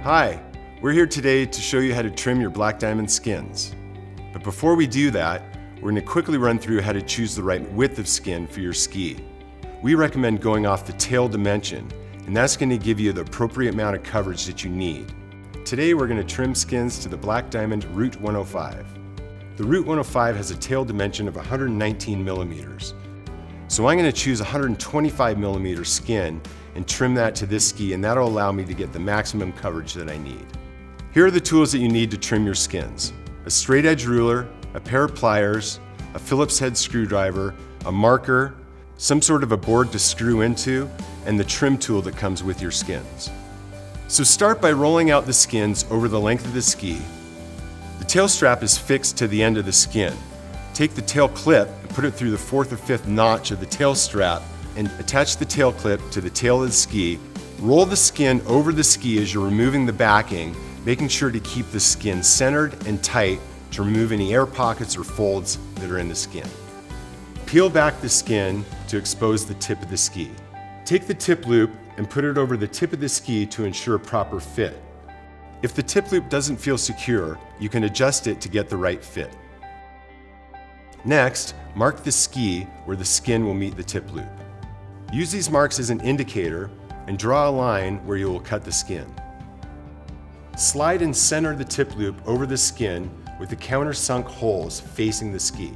Hi, we're here today to show you how to trim your Black Diamond skins. But before we do that, we're going to quickly run through how to choose the right width of skin for your ski. We recommend going off the tail dimension, and that's going to give you the appropriate amount of coverage that you need. Today we're going to trim skins to the Black Diamond Route 105. The Route 105 has a tail dimension of 119 millimeters. So I'm going to choose 125 millimeter skin and trim that to this ski, and that'll allow me to get the maximum coverage that I need. Here are the tools that you need to trim your skins: a straight edge ruler, a pair of pliers, a Phillips head screwdriver, a marker, some sort of a board to screw into, and the trim tool that comes with your skins. So start by rolling out the skins over the length of the ski. The tail strap is fixed to the end of the skin. Take the tail clip and put it through the 4th or 5th notch of the tail strap and attach the tail clip to the tail of the ski. Roll the skin over the ski as you're removing the backing, making sure to keep the skin centered and tight to remove any air pockets or folds that are in the skin. Peel back the skin to expose the tip of the ski. Take the tip loop and put it over the tip of the ski to ensure a proper fit. If the tip loop doesn't feel secure, you can adjust it to get the right fit. Next, mark the ski where the skin will meet the tip loop. Use these marks as an indicator and draw a line where you will cut the skin. Slide and center the tip loop over the skin with the countersunk holes facing the ski.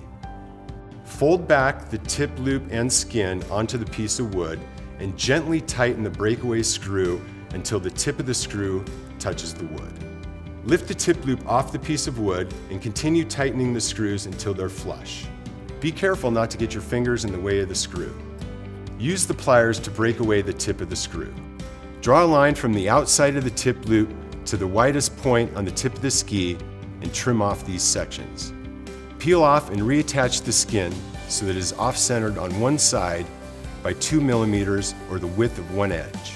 Fold back the tip loop and skin onto the piece of wood and gently tighten the breakaway screw until the tip of the screw touches the wood. Lift the tip loop off the piece of wood and continue tightening the screws until they're flush. Be careful not to get your fingers in the way of the screw. Use the pliers to break away the tip of the screw. Draw a line from the outside of the tip loop to the widest point on the tip of the ski and trim off these sections. Peel off and reattach the skin so that it is off-centered on one side by 2 millimeters or the width of one edge.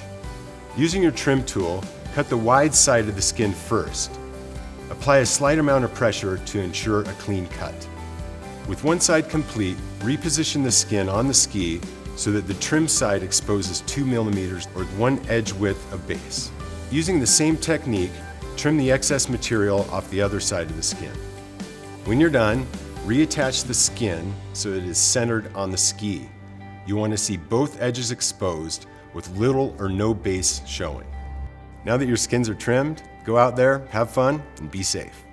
Using your trim tool, cut the wide side of the skin first. Apply a slight amount of pressure to ensure a clean cut. With one side complete, reposition the skin on the ski so that the trim side exposes 2 millimeters or 1 edge width of base. Using the same technique, trim the excess material off the other side of the skin. When you're done, reattach the skin so that it is centered on the ski. You want to see both edges exposed with little or no base showing. Now that your skins are trimmed, go out there, have fun, and be safe.